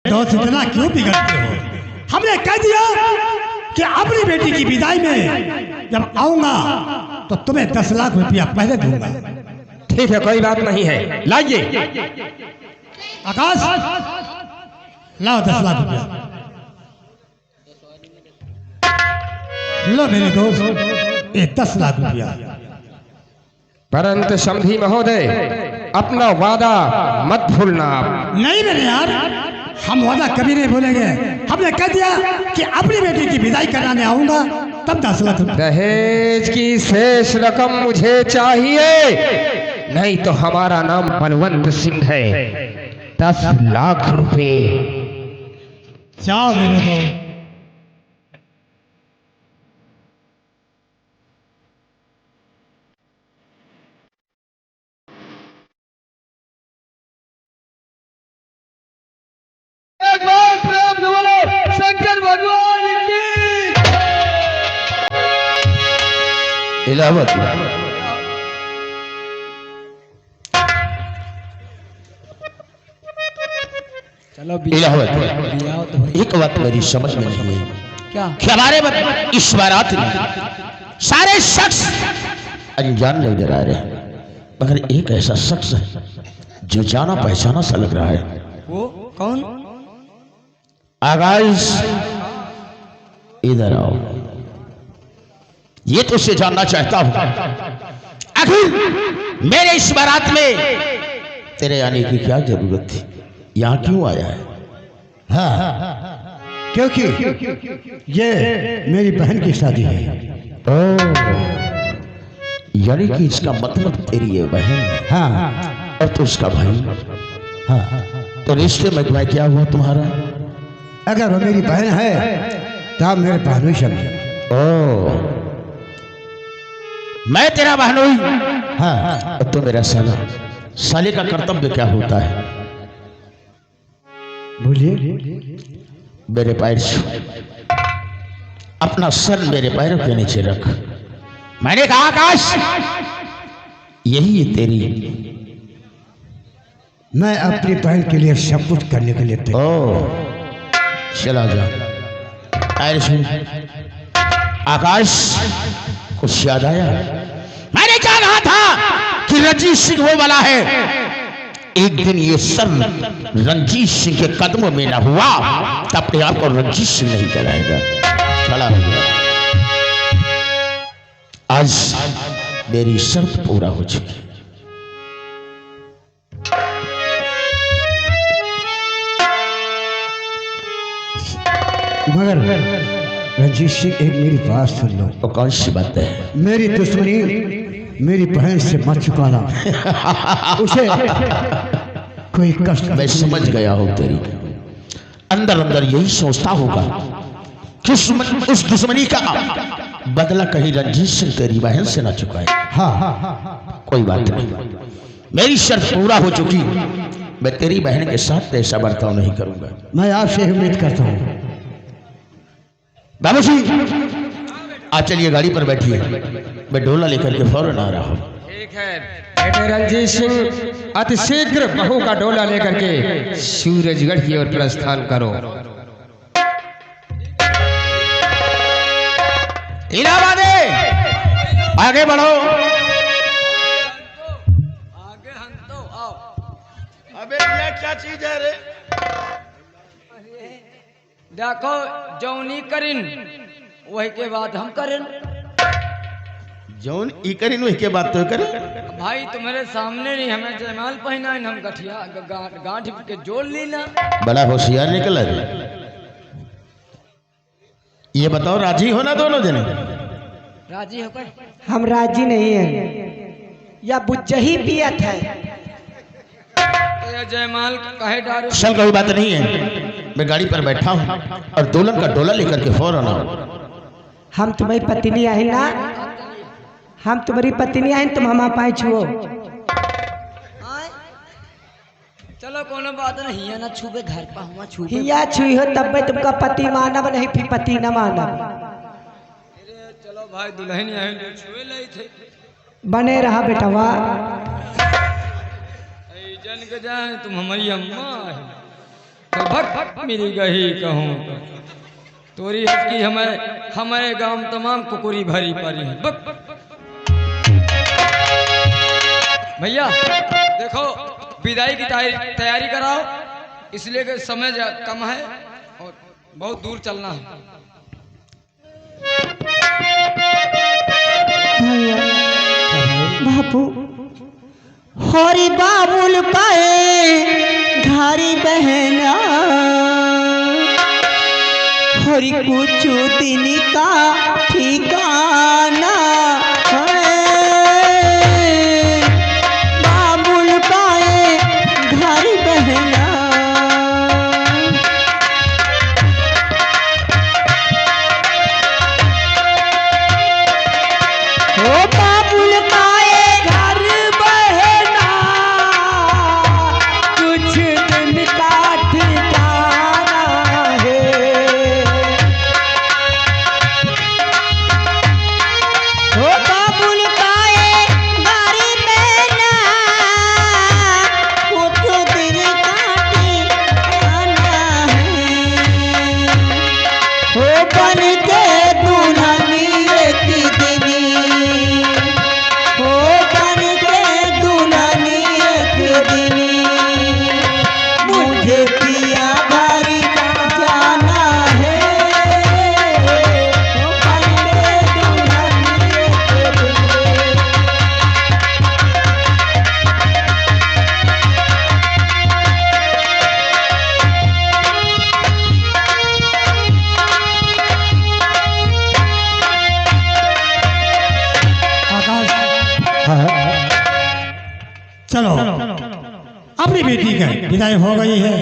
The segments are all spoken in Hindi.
दोस्त इतना क्यों बिगड़ते हो? हमने कह दिया कि अपनी बेटी की विदाई में जब आऊंगा तो तुम्हें 10 लाख रुपया पहले दूंगा। ठीक है, कोई बात नहीं है, लाइए। आकाश, लाओ 10 लाख रुपया। लो मेरे दोस्त, ये 10 लाख रुपया। परंतु समधी महोदय, अपना वादा मत भूलना। नहीं मेरे यार, हम वादा कभी नहीं भूलेंगे। हमने कह दिया कि अपनी बेटी की विदाई कराने आऊंगा तब 10 लाख रुपया। दहेज की शेष रकम मुझे चाहिए, नहीं तो हमारा नाम बलवंत सिंह है। 10 लाख रुपए। जाओ मेरे दोस्त। शंकर भगवान की इलाहाबाद चलो इलाहाबाद एक बात मेरी समझ में नहीं आई। क्या कि हमारे इस बारात में सारे शख्स अनजान नजर आ रहे हैं, मगर एक ऐसा शख्स है जो जाना पहचाना सा लग रहा है। वो कौन? आगाज, इधर आओ। ये तो उसे जानना चाहता हूं, आखिर मेरे इस बारात में तेरे आने की क्या जरूरत थी? यहां क्यों आया है? हाँ, क्योंकि ये मेरी बहन की शादी है। यानी कि इसका मतलब तेरी ये बहन है। हाँ और तो उसका भाई। हाँ, तो रिश्ते में क्या हुआ तुम्हारा? अगर वो मेरी बहन है तो आप मेरे बहनोई समझे। ओ, मैं तेरा बहनोई? हाँ, तो मेरा साला, साले का कर्तव्य क्या होता है? बोलिए। मेरे पैर छू, अपना सर मेरे पैरों के नीचे रख। मैंने कहा आकाश, यही है तेरी। मैं अपनी बहन के लिए सब कुछ करने के लिए तैयार। ओ, चला जा। पैर छू। आकाश, कुछ याद आया? मैंने क्या कहा था कि रंजीत सिंह वो वाला है। एक दिन ये सर रंजीत सिंह के कदमों में ना हुआ तो अपने आप को रंजीत सिंह नहीं कहलाएगा। खड़ा हो गया। आज मेरी शर्त पूरा हो चुकी। मगर रंजीत सिंह, एक मेरी बात सुन लो। तो कौन सी बात है? मेरी दुश्मनी मेरी बहन से मत चुकाना। उसे कोई कष्ट। मैं समझ गया हूं तेरी अंदर अंदर यही सोचता होगा कि उस दुश्मनी का बदला कहीं रंजीत सिंह तेरी बहन से ना चुकाए। हाँ, कोई बात नहीं, मेरी शर्त पूरा हो चुकी। मैं तेरी बहन के साथ ऐसा बर्ताव नहीं करूंगा। मैं आपसे उम्मीद करता हूँ। बाबूजी, आप चलिए गाड़ी पर बैठिए, मैं ढोला लेकर के फौरन आ रहा हूँ। ठीक है बेटे रंजीत सिंह, अति शीघ्र बहू का डोला लेकर के सूरजगढ़ की ओर प्रस्थान करो। इलाहाबाद, आगे बढ़ो। आगे हम तो आओ। अबे ये क्या चीज है रे? देखो जौनी करिन वही के बाद हम करें। जौन ई करी नु के बात तो करे। भाई तुम्हारे सामने नहीं हमें जयमाल पहना है, हम गठिया गांठ के जोड़ लेना। बड़ा होशियार निकला रे। ये बताओ, राजी हो ना दोनों जने? राजी होकर? हम राजी नहीं है, या बुच्चा ही पियत है। तो यह जयमाल कहे डारो। चल, कोई बात नहीं है, मैं गाड़ी पर बैठा हूँ और दुल्हन का डोला लेकर के फौरन आओ। हम तुम्हारी पत्नी है ना, हम तुम्हारी पत्नी है, तुम हम पाए छुओ। चलो कोनो बात नहीं है ना, छुबे घर पर हुआ छुबे। हिया छुई हो तब भी तुमका पति मानब नहीं, फिर पति न मानब। चलो भाई, दुल्हन आए जो छुए ले थे। बने रहा बेटवा। जन के जाए तुम हमारी अम्मा है। तो भक्त मेरी गही कहूँ तोरी हकी हमारे गांव तमाम कुकुरी भरी पड़ी है भैया देखो विदाई की तैयारी कराओ इसलिए कि समय कम है और बहुत दूर चलना है। बाबू हरी बाबुल पाए घरी बहना हरी कुछ दिन का ठिकाना बाबुल पाए घरी बहना ओ बाबुल पाए घर बहना कुछ दिन का ठिकाना है ओ बाबुल पाए घर बहना कुछ दिन का ठिकाना है ओ बन के दुल्हनी एक दिन मुझे पिया बारी जाना है आकाश चलो अपनी बेटी का विदाई हो गई है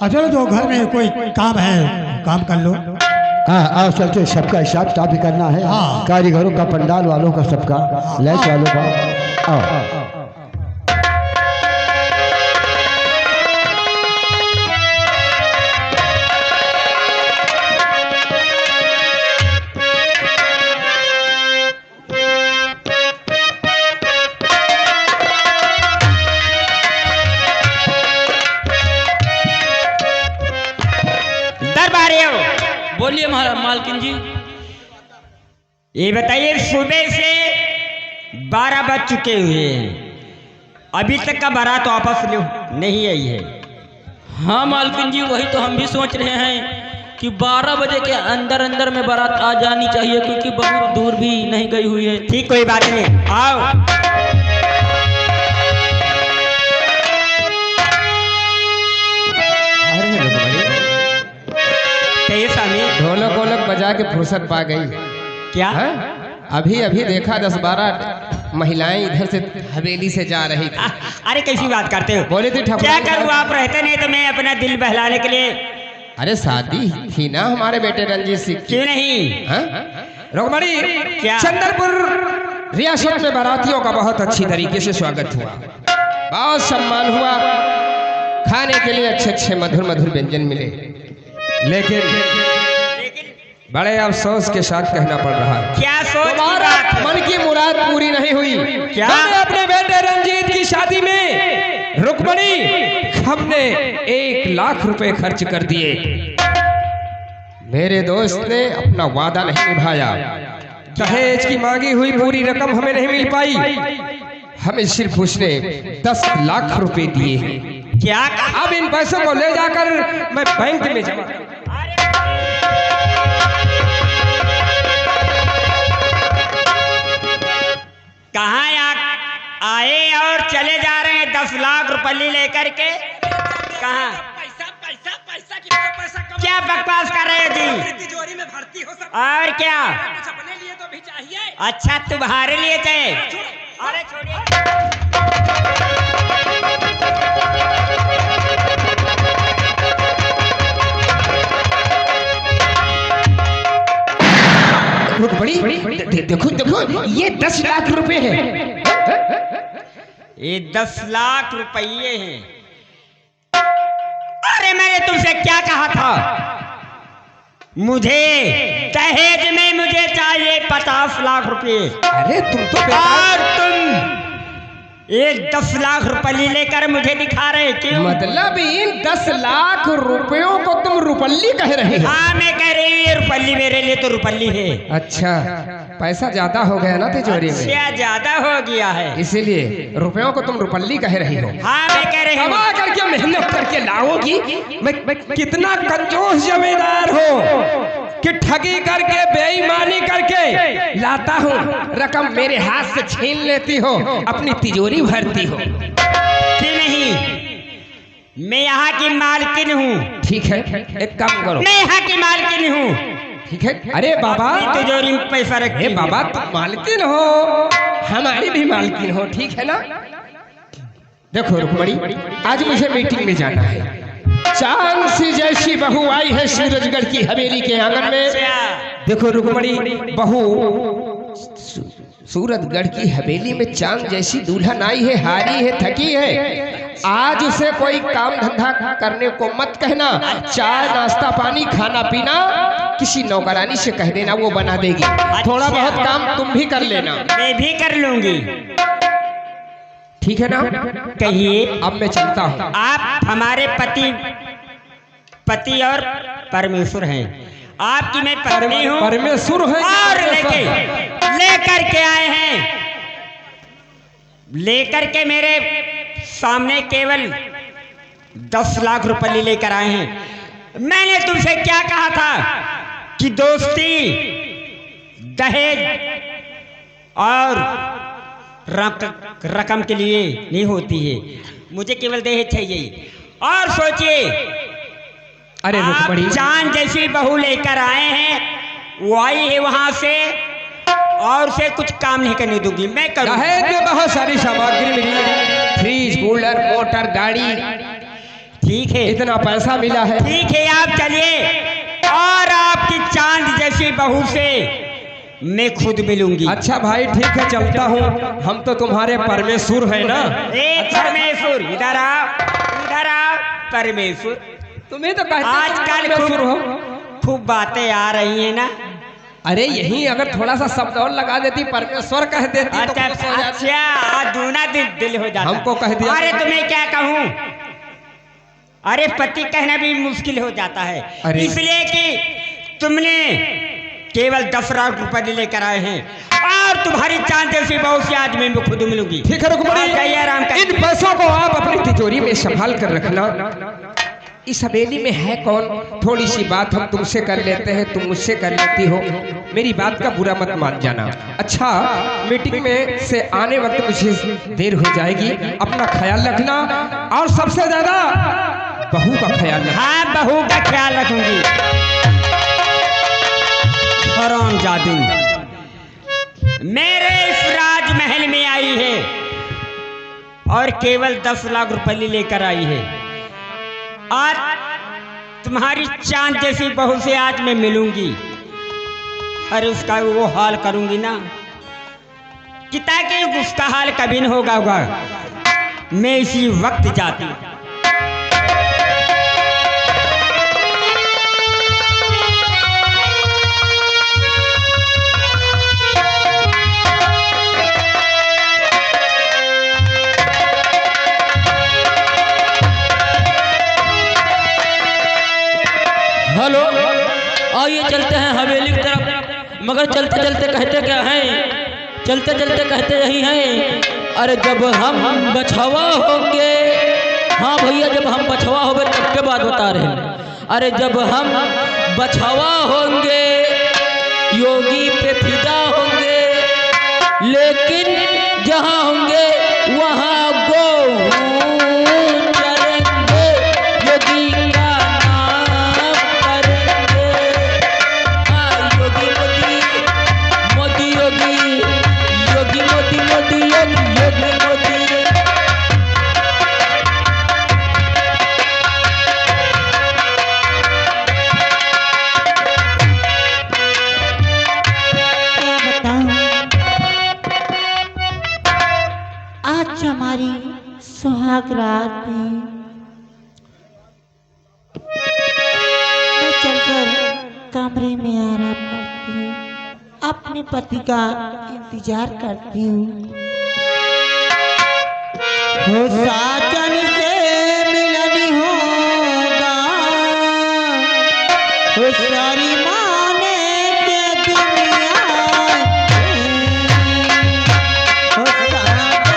और चलो जो घर में कोई काम है काम कर लो। हाँ आओ चलते सबका हिसाब किताब भी करना है। हाँ। कारीगरों का पंडाल वालों का सबका लाइट वालों का आओ। बोलिए मालकिन जी। ये बताइए सुबह से 12 बज चुके हुए हैं अभी तक का बारात वापस नहीं आई है। हाँ मालकिन जी वही तो हम भी सोच रहे हैं कि 12 बजे के अंदर अंदर में बारात आ जानी चाहिए क्योंकि बहुत दूर भी नहीं गई हुई है। ठीक कोई बात नहीं आओ। कहिए स्वामी ढोलक वोलक बजा के फुर्सत पा गई क्या है? अभी अभी देखा 10-12 महिलाएं इधर से हवेली से जा रही थी। अरे कैसी बात करते हो बोले थे ठकुआ क्या करूँ आप रहते नहीं तो मैं अपना दिल बहलाने के लिए। अरे शादी थी ना हमारे बेटे रंजीत सिंह की। क्यों नहीं रोकमणी क्या? चंदरपुर रियासत में बारातियों का बहुत अच्छी तरीके से स्वागत हुआ बहुत सम्मान हुआ खाने के लिए अच्छे अच्छे मधुर मधुर व्यंजन मिले लेकिन बड़े अफसोस के साथ कहना पड़ रहा है क्या सोच तुम्हारा मन की मुराद पूरी नहीं हुई। क्या? हमने अपने बेटे रंजीत की शादी में रुक्मणी हमने 1 लाख रुपए खर्च कर दिए। मेरे दोस्त ने अपना वादा नहीं निभाया। दहेज की मांगी हुई पूरी रकम हमें नहीं मिल पाई। हमें सिर्फ उसने 10 लाख रुपए दिए हैं। क्या अब इन पैसों को ले जाकर मैं बैंक में जमा कहाँ आए और चले जा रहे हैं 10 लाख रुपये लेकर के। कहाँ क्या बकवास कर रहे हो जी? तिजोरी में भर्ती हो सकता और क्या कुछ अपने लिए तो भी चाहिए। अच्छा तुम्हारे लिए चाहिए। अरे छोड़िए रुक्मणी देखो देखो ये 10 लाख रुपए हैं। ये 10 लाख रुपये हैं। अरे मैंने तुमसे क्या कहा था? मुझे दहेज में मुझे चाहिए 50 लाख रुपए। अरे तुम तो और तुम एक 10 लाख रुपये लेकर मुझे दिखा रहे क्यों? मतलब इन 10 लाख रुपयों को तुम रुपल्ली कह रहे हो? हाँ मैं कह रही हूँ ये रुपल्ली मेरे लिए तो रुपल्ली है। अच्छा, पैसा ज्यादा हो गया ना तिजोरी में, अच्छा ज्यादा हो गया है इसीलिए रुपयों को तुम रुपल्ली कह रही हो। हाँ मैं कह रही हूँ। कमा करके मेहनत करके लाओगी। मैं कितना कंजूस जमींदार हो कि ठगी करके बेईमानी करके लाता हूँ, रकम मेरे हाथ से छीन लेती हो, अपनी तिजोरी भरती हो। कि नहीं, मैं यहाँ की मालकिन हूँ। ठीक है, एक काम करो, मैं यहाँ की मालकिन हूँ। ठीक है। अरे बाबा, तिजोरी में पैसा रख। अरे बाबा, तुम मालकिन हो, हमारी भी मालकिन हो, ठीक है ना? देखो रुकमणी, आज मुझे मीटिंग में जाना है। चांद सी जैसी बहू आई है सूरजगढ़ की हवेली के आंगन में। देखो रुकमणी, बहू सूरजगढ़ की हवेली में चांद जैसी दुल्हन आई है, हारी है, थकी है। आज उसे कोई काम धंधा करने को मत कहना। चाय नाश्ता पानी खाना पीना किसी नौकरानी से कह देना, वो बना देगी। थोड़ा बहुत काम तुम भी कर लेना। मैं भी कर लूंगी, ठीक है ना? कहिए। अब मैं चलता हूँ। आप हमारे पति और परमेश्वर हैं। आपकी मैं पत्नी हूँ। परमेश्वर है और लेकर के आए हैं, लेकर के मेरे सामने केवल 10 लाख रुपए लेकर आए हैं। मैंने तुमसे क्या कहा था कि दोस्ती दहेज और रकम के लिए नहीं होती है, मुझे केवल दहेज चाहिए। और सोचिए, अरे आप चांद जैसी बहू लेकर आए हैं, वो आई है वहां से, और उसे कुछ काम नहीं करने दूंगी। मैं करूँ, दहेज में बहुत सारी सामग्री मिली है, फ्रिज, कूलर, मोटर, गाड़ी। ठीक है, इतना पैसा मिला है। ठीक है, आप चलिए, और आपकी चांद जैसी बहू से मैं खुद मिलूंगी। अच्छा भाई, ठीक है, चलता हूँ। हम तो तुम्हारे परमेश्वर है ना। परमेश्वर, इधर आओ, इधर आओ। परमेश्वर, तुम्हें तो कहते आजकल खूब बातें आ रही है ना। अरे यही अगर थोड़ा सा शब्द और लगा देती, परमेश्वर कह देती, तो अच्छा, खुश हो जाती। अच्छा, दूना दिल हो जाता। हमको कह दिया। अरे तुम्हें क्या कहूँ, अरे पति कहना भी मुश्किल हो जाता है, इसलिए कि तुमने केवल 10 लाख रुपए लेकर आए हैं, और तुम्हारी चांद जैसी बहू से आज मैं खुद मिलूंगी। ठीक है रुकमणी, इन पैसों को आप अपनी तिजोरी में संभाल कर रखना। इस हवेली में है कौन? थोड़ी सी बात हम तुमसे कर लेते हैं, तुम मुझसे कर लेती हो। मेरी बात का बुरा मत मान जाना। अच्छा, मीटिंग में से आने वक्त मुझे देर हो जाएगी, अपना ख्याल रखना, और सबसे ज्यादा बहू का ख्याल रखना। हाँ, बहू का ख्याल रखूंगी। हरामजादी मेरे इस राजमहल में आई है और केवल 10 लाख रुपए लेकर आई है। आज तुम्हारी चांद जैसी बहू से आज मैं मिलूंगी, अरे उसका वो हाल करूंगी ना कि ताकि उसका हाल कभी न होगा। मैं इसी वक्त जाती हूँ। हेलो, आइए चलते हैं हवेली की तरफ, मगर चलते चलते कहते क्या हैं? चलते चलते कहते यही हैं, अरे जब हम बछवा होंगे, हाँ भैया, जब हम बछवा होंगे तब के बात बता रहे हैं। अरे जब हम बछवा होंगे, योगी पे फिदा होंगे, लेकिन जहाँ होंगे वहाँ गो हमारी सुहाग रात में मैं चलकर कमरे में आराम करती हूँ, अपने पति का इंतजार करती हूँ। हो साजन से मिलन होगा, हो सारी माने के दुनिया हो साजन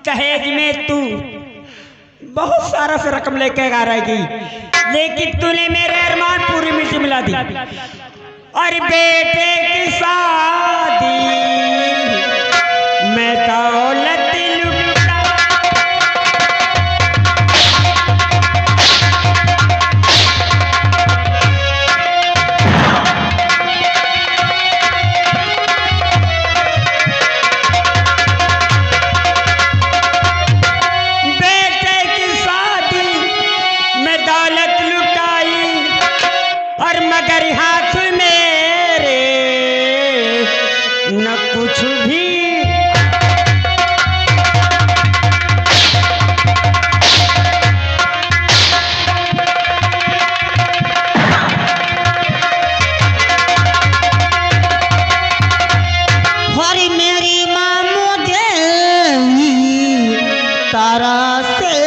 दहेज में तू बहुत सारा से रकम लेके आ रहेगी, लेकिन तूने मेरे अरमान पूरी मिट्टी मिला दी। और बेटे की शादी मैं दौलत लुटा मगर हाथ मेरे न कुछ भी। हरी मेरी मामू देवी तारा से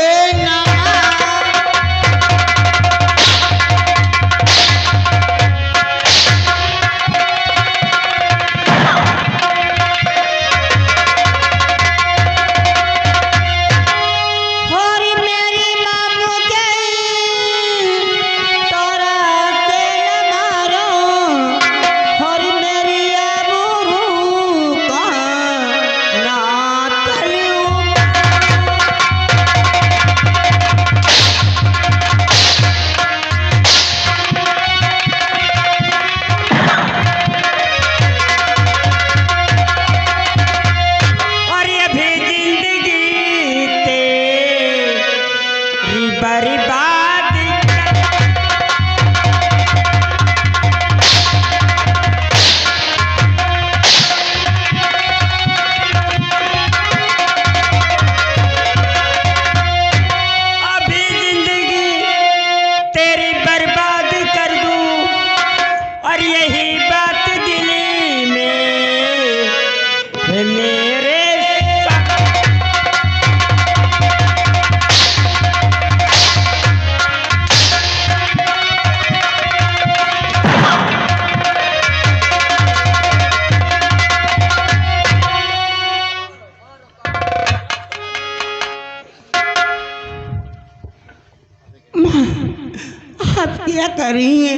आप क्या करिए?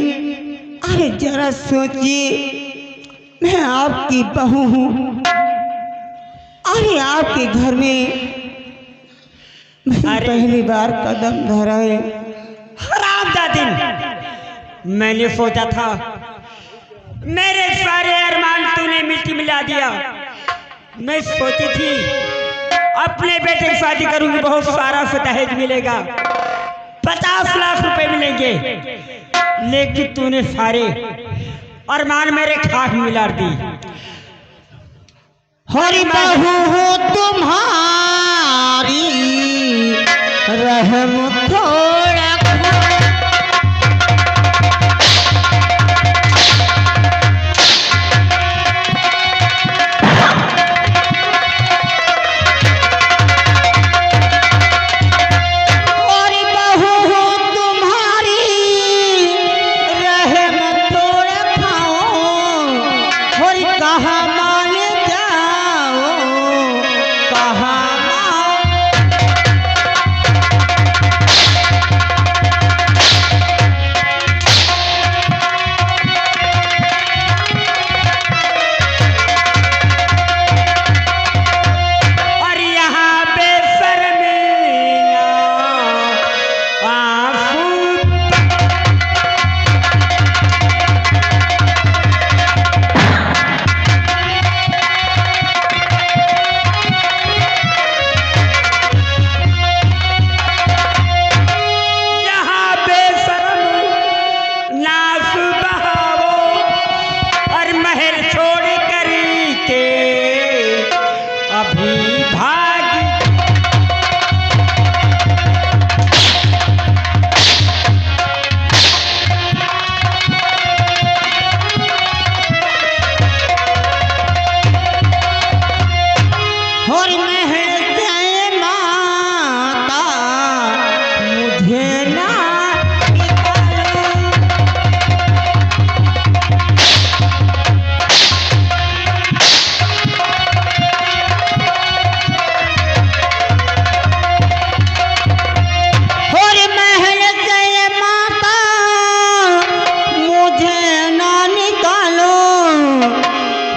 अरे जरा सोचिए, मैं आपकी बहू हूँ। अरे आपके घर में मैं पहली बार कदम धरा है। हरामजादी, मैंने सोचा था मेरे सारे अरमान तूने मिट्टी मिला दिया। मैं सोची थी अपने बेटे की शादी करूंगी, बहुत सारा से दहेज मिलेगा, 50 लाख रुपए मिलेंगे, लेकिन तूने सारे अरमान मेरे खाक मिला दी। हरी बहू हो तुम्हारी रहम थोड़ा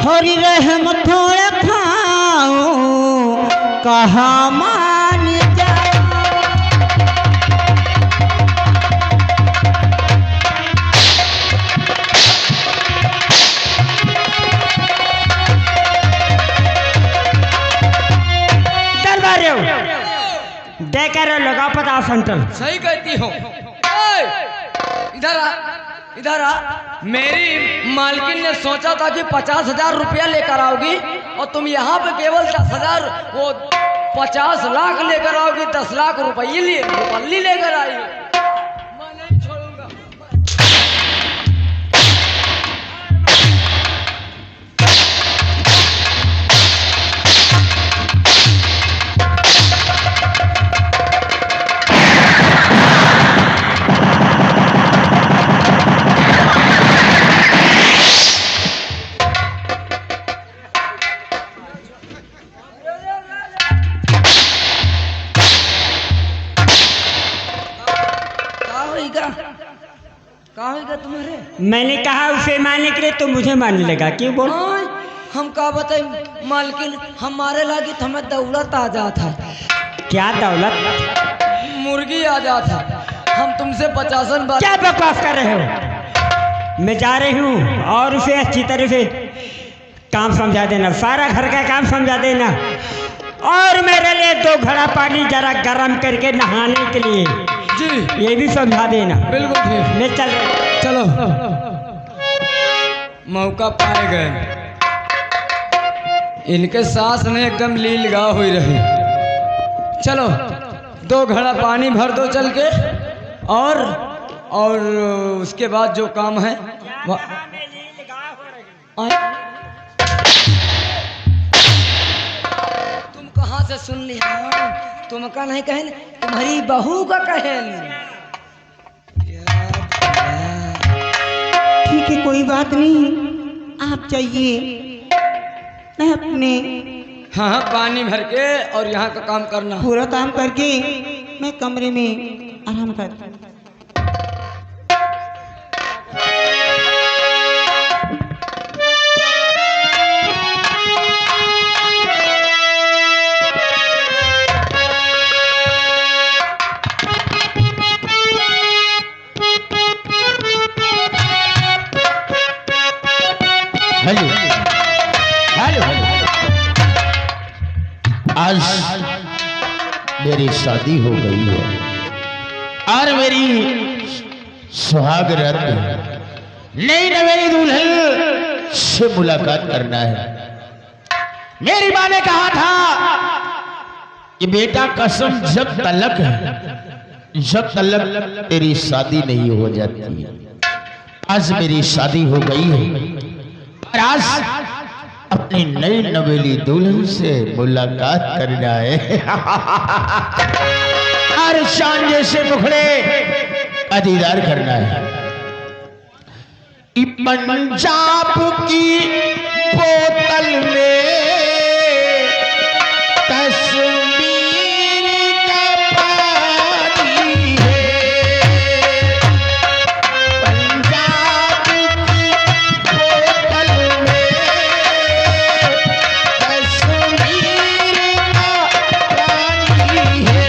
हरी रहम थोड़ा खाओ कहा मान जाओ। दरबारे देकर लगा 50 सेंटर। सही कहती हो। इधर आ, इधर आ। मेरी मालकिन ने सोचा था कि 50,000 रुपया लेकर आओगी और तुम यहाँ पे केवल 10,000 वो 50 लाख लेकर आओगी। 10 लाख रुपये लेकर आई। मैं नहीं छोड़ूंगा। कहाँ होगा तुम्हारे? मैंने कहा उसे मानने के लिए तो मुझे मानने लगा। क्यों बोल? हम का बताए मालकिन, हमारे लागी तो हमें दौलत आ जाता। क्या दौलत? मुर्गी आ जाता। हम तुमसे 50 बार क्या बकवास कर रहे हो? मैं जा रही हूँ और उसे अच्छी तरह से काम समझा देना, सारा घर का काम समझा देना, और मेरे लिए 2 घड़ा पानी जरा गर्म करके नहाने के लिए जी ये भी समझा देना। बिल्कुल ठीक। मैं चल रहा। चलो मौका पाए गए। इनके सांस में एकदम लीलगा हुई रही। चलो 2 घड़ा पानी भर दो चल के, और उसके बाद जो काम है तुम कहाँ से सुन लिया? तुम का नहीं कहे, तुम्हारी बहू का कहे। ठीक है, कोई बात नहीं, आप चाहिए मैं अपने हाँ पानी भर के और यहाँ का काम करना। पूरा काम करके मैं कमरे में आराम करता हूँ। हेलो आज मेरी शादी हो गई है और मेरी सुहाग रात नई नवेली दुल्हन से मुलाकात करना है। मेरी माँ ने कहा था कि बेटा कसम जब तलक तेरी शादी नहीं हो जाती। आज मेरी शादी हो गई है और आज अपनी नई नवेली दुल्हन से मुलाकात करना है और चांद जैसे मुखड़े का दीदार करना है। पंजाब की बोतल में तस्वीर का पानी है। पंजाब की बोतल में तस्वीर का पानी है।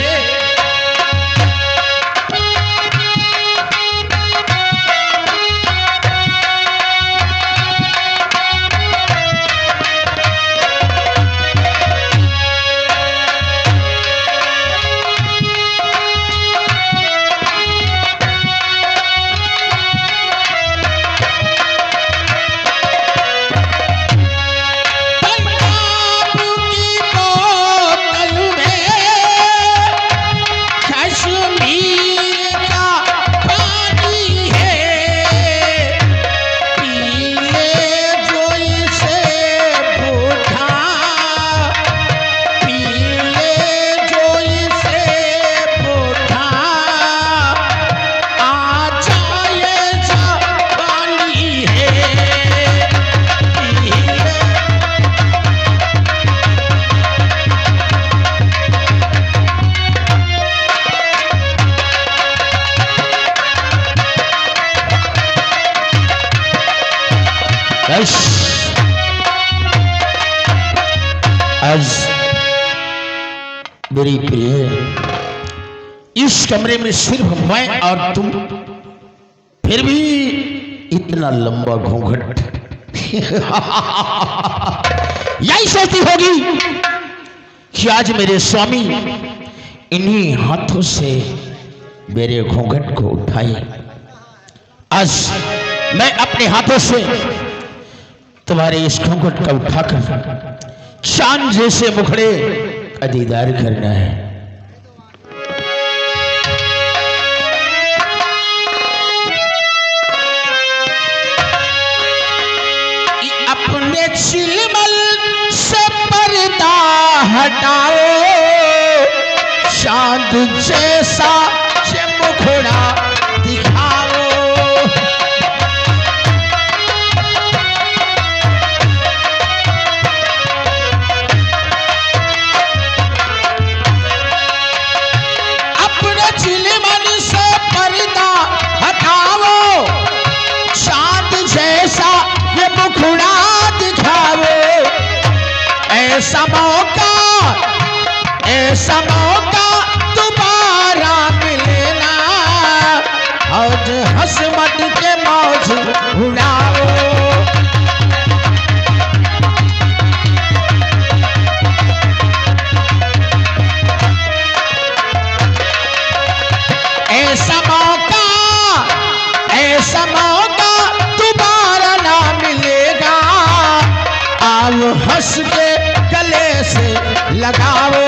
आज मेरी प्रिय इस कमरे में सिर्फ मैं और तुम, फिर भी इतना लंबा घूंघट यही सोचती होगी कि आज मेरे स्वामी इन्हीं हाथों से मेरे घूंघट को उठाए। आज मैं अपने हाथों से तुम्हारे इस घूंघट का उठाकर चांद जैसे मुखड़े का दीदार करना है। अपने चिलमल से पर्दा हटाओ, चांद जैसा ये मुखड़ा दिखाओ। ऐसा मौका दोबारा मिलेना, आज हंस-मत के मौज उड़ाओ। ऐसा मौका दोबारा ना मिलेगा, आओ हंस के गले से लगाओ।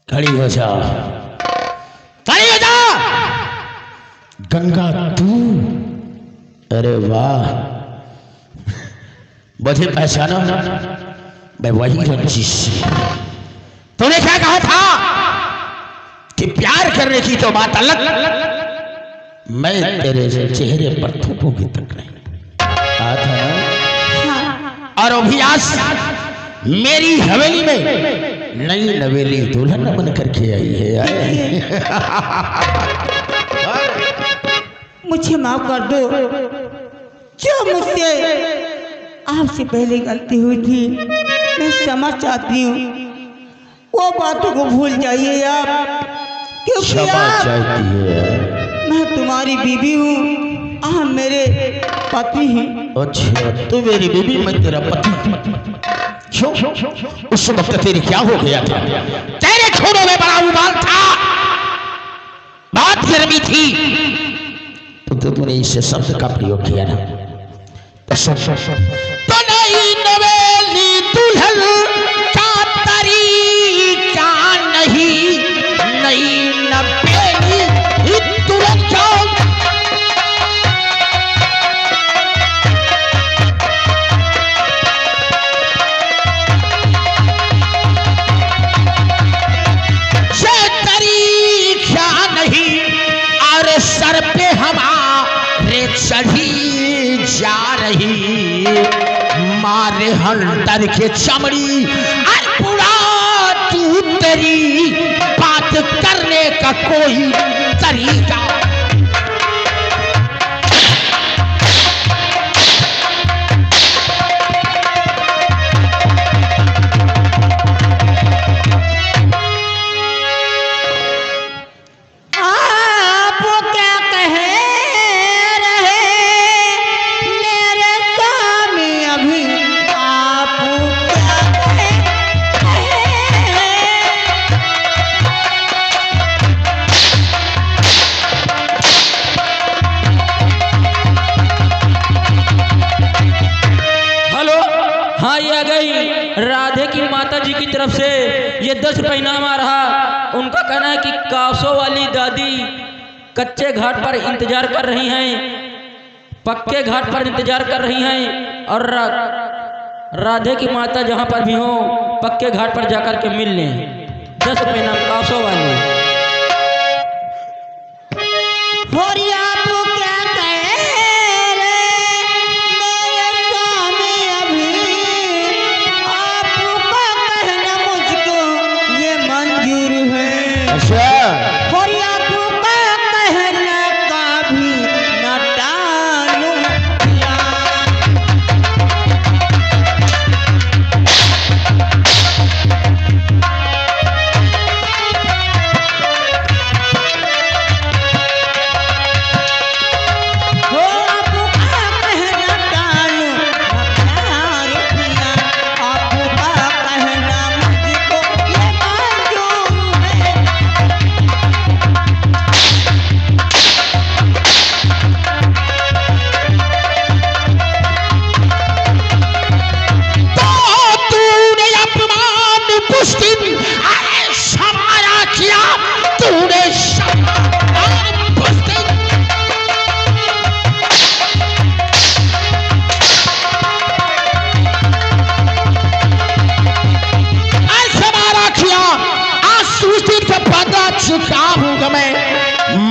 खड़ी हो जा, खड़ी हो जा। गंगा तू, अरे वाह, मुझे पहचाना? मैं वही रंजीश। तूने क्या कहा था कि प्यार करने की तो बात अलग, मैं तेरे चेहरे पर थूकूंगी तक नहीं कहा था ना। और अभी आज मेरी हवेली में नई नवेली दुल्हन बन करके आई है। मुझे माफ कर दो, जो मुझसे आपसे पहले गलती हुई थी, मैं समझ चाहती हूँ, वो बातों को भूल जाइए आप, क्योंकि आप मैं तुम्हारी बीवी हूँ, आप मेरे पति हैं। अच्छा तू मेरी बीवी, मैं तेरा पति। क्यों? उस वक्त तेरी क्या हो गया था? तेरे छोरों में बड़ा उबाल था, बात गर्मी थी, तो तूने इस शब्द का प्रयोग किया ना। तो नहीं नवेली दुल्हन का तरीका नहीं, नहीं नवेली दुल्हन का। ये तरीका नहीं, और सर पे हमारे चढ़ी जा रही, मारे हंटर के चमड़ी और पूरा तू तेरी बात करने का कोई तरीका। राधे की माता जी की तरफ से ये 10 रुपये इनाम आ रहा। उनका कहना है कि कासो वाली दादी कच्चे घाट पर इंतजार कर रही हैं, पक्के घाट पर इंतजार कर रही हैं, और राधे की माता जहां पर भी हो पक्के घाट पर जाकर के मिल लें। 10 रुपये इनाम कासो वाली।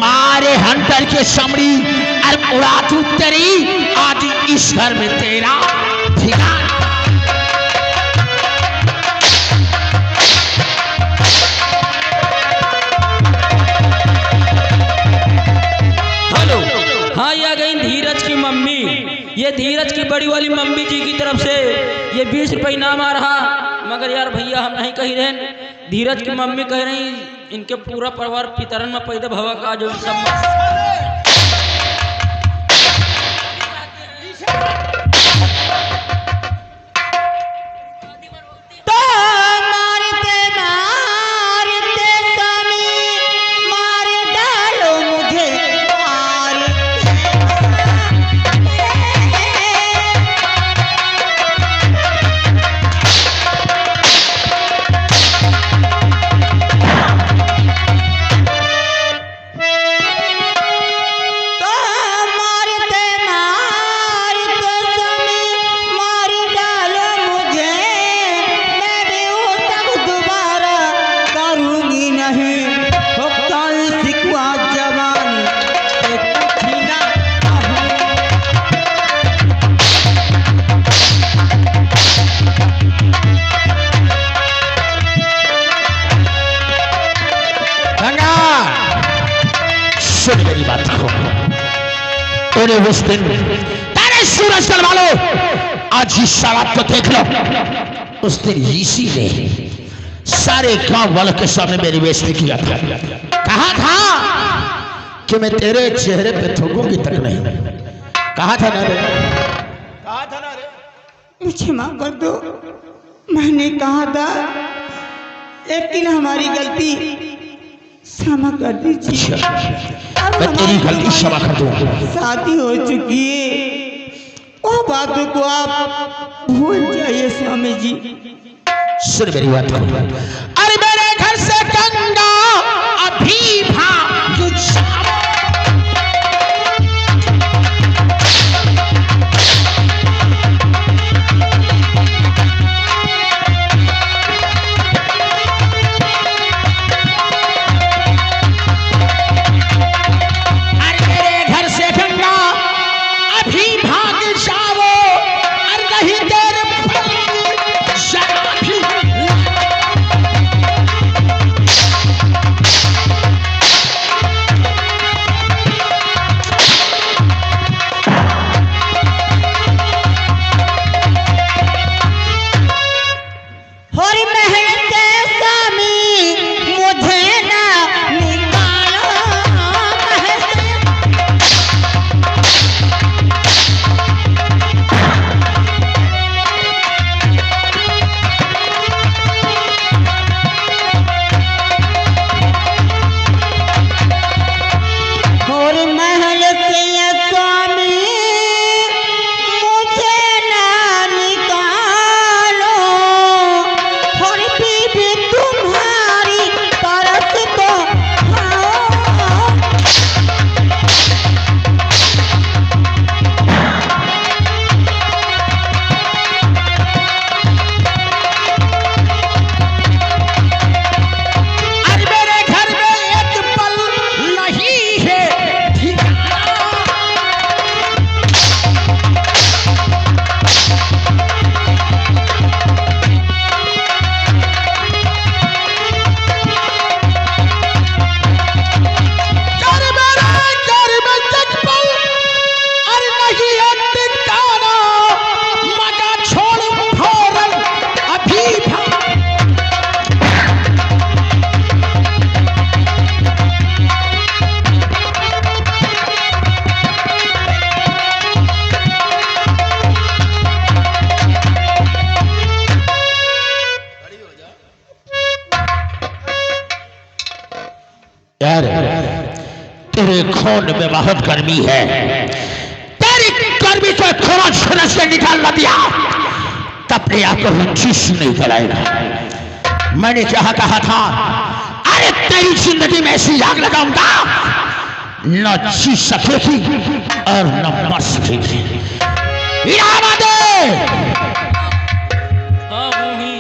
मारे हंटर के समड़ी और उड़ा तू तेरी, आज इस घर में तेरा ठिकाना। हेलो, हाँ ये आ गई धीरज की मम्मी। ये धीरज की बड़ी वाली मम्मी जी की तरफ से ये 20 रुपये इनाम आ रहा। मगर यार भैया हम नहीं कह रहे, धीरज की मम्मी कह रही इनके पूरा परिवार पितरन में पैदा भवा का जो सब मेरी बात को। तूने उस दिन तेरे सूरज वालों आज इस शराब को देख लो। उस दिन ऋषि ने सारे गांव वालों के सामने मेरी बेइज्जती किया था। कहा था कि मैं तेरे चेहरे पे थूकूंगी तक नहीं। कहा था ना रे, कहा था ना रे। मुझे माफ कर दो, मैंने कहा था, लेकिन हमारी गलती क्षमा कर दीजिए। मैं तेरी गलती क्षमा कर दूंगा। शादी हो चुकी है, वो बातों को आप भूल जाइए स्वामी जी। सुन मेरी बात को। अरे मेरे घर से गंगा अभी भाग जाओ। अरे मेरे घर से गंगा अभी भाग जाओ और नहीं देर शराब भी हरी महल के स्वामी मुझे ना निकालो महल से। हरी महल से ये स्वामी मुझे ना निकालो, हरी बीबी तुम्हारी तरस को खाओ। अरे मेरे घर में एक पल नहीं है ठिकाना। अरे मेरे घर में एक पल अरे नहीं है ठिकाना। मगा छोड़ फौरन अभी भाग। यार तेरे खून में बहुत गर्मी है। तेरी गर्मी को खून खरच के निकाल दिया तब अपने आप को चीज नहीं कराएगा। मैंने क्या कहा था? अरे तेरी जिंदगी में ऐसी आग लगाऊंगा न जी सकेगी और न मर सकेगी। इरादे हाँ वो ही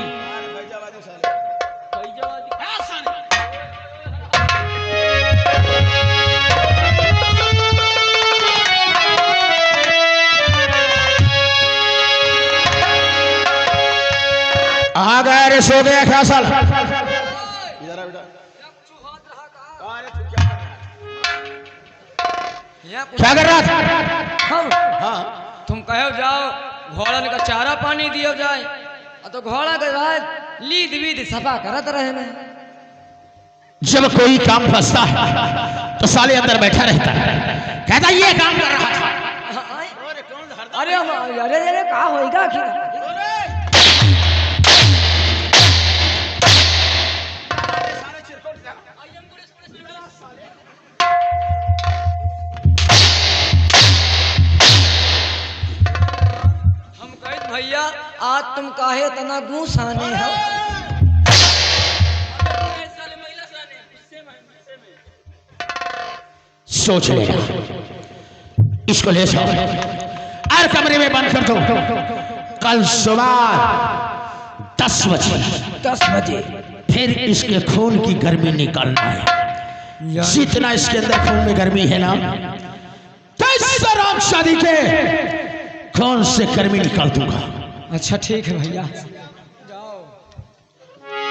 आ गया रे, सो गया क्या साल? क्या कर रहा था? हम तुम कहो जाओ घोड़न का चारा पानी दियो जाए, तो घोड़ा के बाद लीद वीद सफा करत रहे ना। जब कोई काम फंसता है तो साले अंदर बैठा रहता है, कहता ये काम कर रहा था। अरे अरे अरे कहा होगा आखिर? हम कहे भैया आज तुम काहे तना गुस्साने हो? सोच लेगा, इसको ले जाओ और कमरे में बंद कर दो। कल सुबह 10 बजे फिर इसके खून की गर्मी निकालना है। जितना इसके अंदर खून में गर्मी है ना, तो इस शराब शादी के खून से गर्मी निकाल दूंगा। अच्छा ठीक है भैया।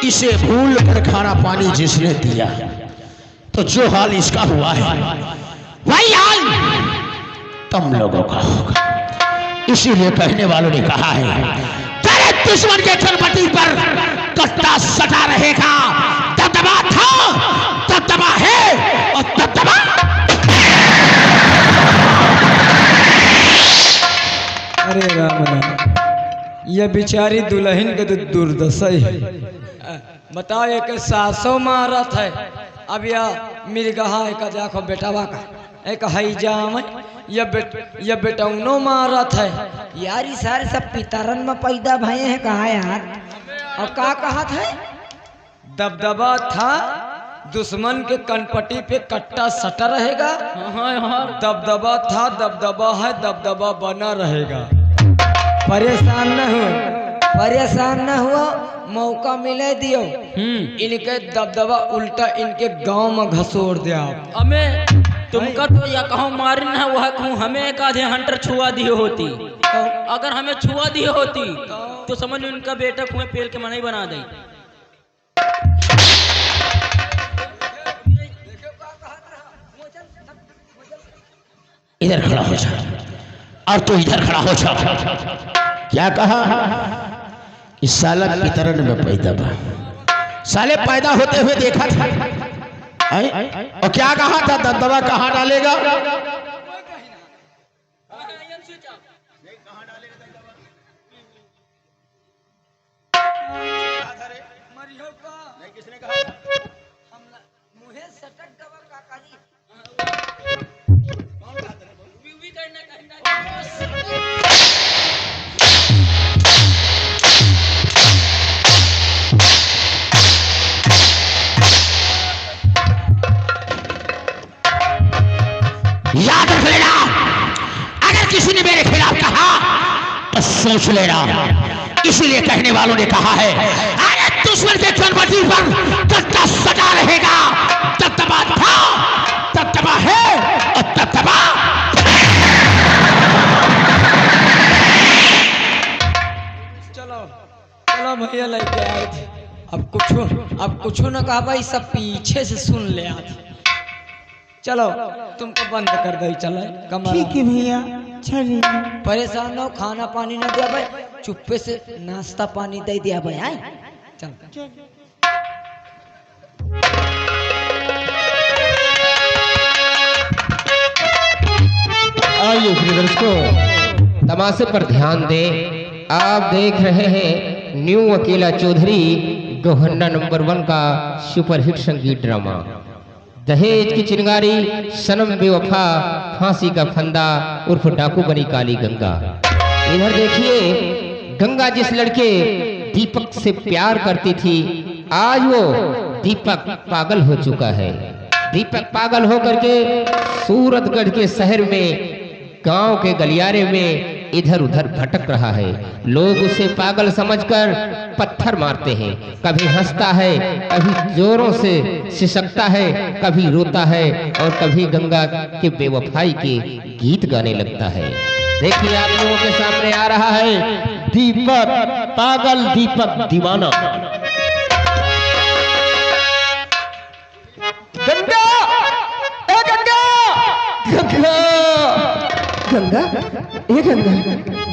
इसे भूल कर खाना पानी जिसने दिया, तो जो हाल इसका हुआ है वही हाल तुम लोगों का होगा। इसीलिए कहने वालों ने कहा है तेरे दुश्मन के चलपटी पर कट्टा सटा रहेगा। दबदबा था, दबदबा है और दबदबा। अरे राम राम, ये बेचारी दुल्हन के तो दुर्दशा है। बताओ एक सासों मारत है, अब यह मिर्गहा एक देखो बेटावा का एक हई जाम ये बेटौनो मारत है यार ये सारे सब पितरन में पैदा भये हैं कहा यार। और का कहा था दबदबा था दुश्मन के कनपट्टी पे कट्टा सटा रहेगा। दबदबा था, दबदबा है, दबदबा बना रहेगा। परेशान न हो, परेशान न हुआ, मौका मिले दियो इनके दबदबा उल्टा इनके गांव में घसोड़ दिया। हमें तुमका तो या कहो मारी ना वह कहूँ हमें एक आधे हंटर छुआ दिए होती। अगर हमें छुआ दिए होती तो समझ उनका बेटा कुएं पेल के मनाई बना दे। इधर खड़ा हो जा और तू इधर खड़ा हो जा। क्या कहा? इस साला की तरह में पैदा बा, साले पैदा होते हुए देखा था। और क्या कहा था? दबदबा कहाँ डालेगा? याद रख लेना, अगर किसी ने मेरे खिलाफ कहा तो सोच लेना। इसलिए कहने वालों ने कहा है अरे दुश्मन के चलपटी पर कट्टा सटा रहेगा। दबदबा था, दबदबा है और दबदबा। चलो चलो भैया लेके आए थे। अब कुछ न कहा भाई, सब पीछे से सुन ले आज। चलो तुमको बंद कर दे, चलो कमरा। ठीक है भैया चलिए। परेशान हो, खाना पानी ना दिया भाई, चुप्पे से नाश्ता पानी दे दिया भाई। आए चल आइए प्रिय दर्शकों, तमाशे पर ध्यान दें। आप देख रहे हैं न्यू अकेला चौधरी गोहन्ना नंबर 1 का सुपरहिट संगीत ड्रामा दहेज की चिंगारी, सनम बेवफा, फांसी का फंदा उर्फ डाकू बनी काली गंगा। इधर देखिए, गंगा जिस लड़के दीपक से प्यार करती थी, आज वो दीपक पागल हो चुका है। दीपक पागल होकर के सूरतगढ़ के शहर में, गांव के गलियारे में इधर उधर भटक रहा है। लोग उसे पागल समझकर पत्थर मारते हैं। कभी हंसता है, कभी जोरों से सिसकता है, कभी रोता है और कभी गंगा के बेवफाई के गीत गाने लगता है। देखिए आप लोगों के सामने आ रहा है दीपक पागल, दीपक दीवाना। गंगा, ए गंगा, गंगा, गंगा, ये गंगा,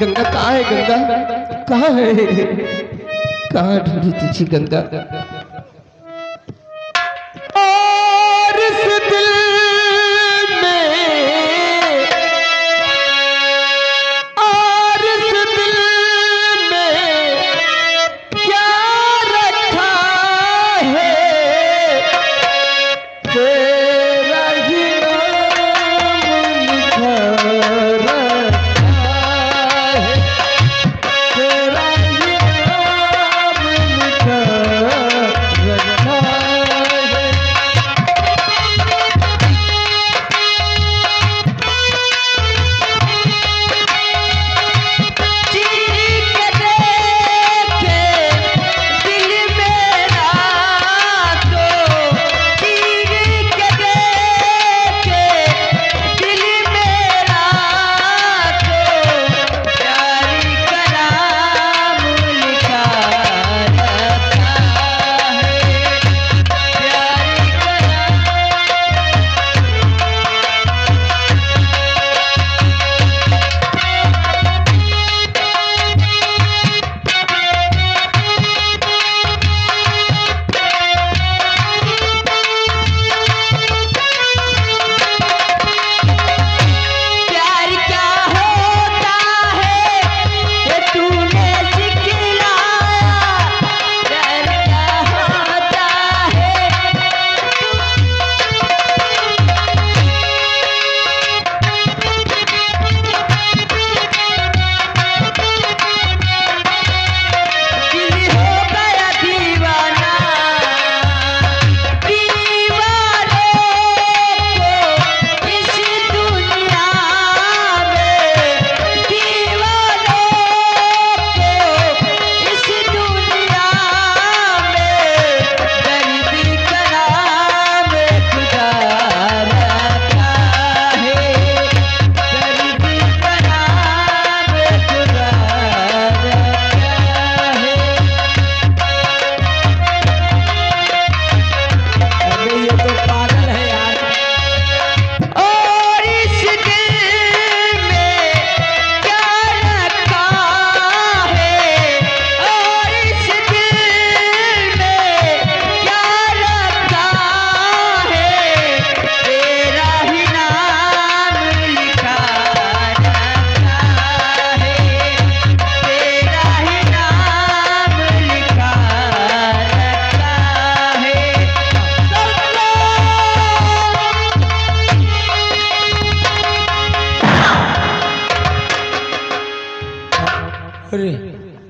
गंगा कहाँ है? गंगा कहाँ है? कहाँ ढूंढी तुझे गंगा? और इस दिल में, और इस दिल में क्या रखा है? तेरा ही नाम लिखा रखा है, तेरा ही नाम लिखा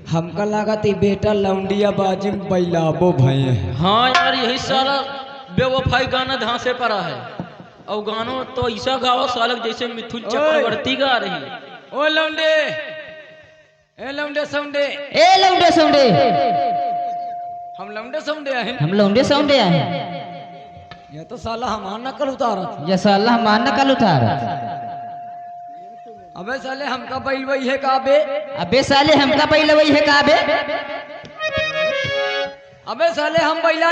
हमका लगा थी बेटा लौंडिया बाजी में बैलाबो भये हैं। हाँ यार यही सारा बेवफाई गाना धांसे पड़ा है और गानों तो ऐसा गाओ सालक जैसे मिथुन चक्रवर्ती गा रही है। ओ लौंडे, ए लौंडे सौंडे, ए लौंडे सौंडे, हम लौंडे सौंडे हैं। हम लौंडे सौंडे हैं। ये तो साला हमारा नकल उतारा। ये साला हमारा नकल उतारा। अबे साले हमका बैल वही है काबे। अबे साले हमका पहले वही है काबे। अबे साले हम बैला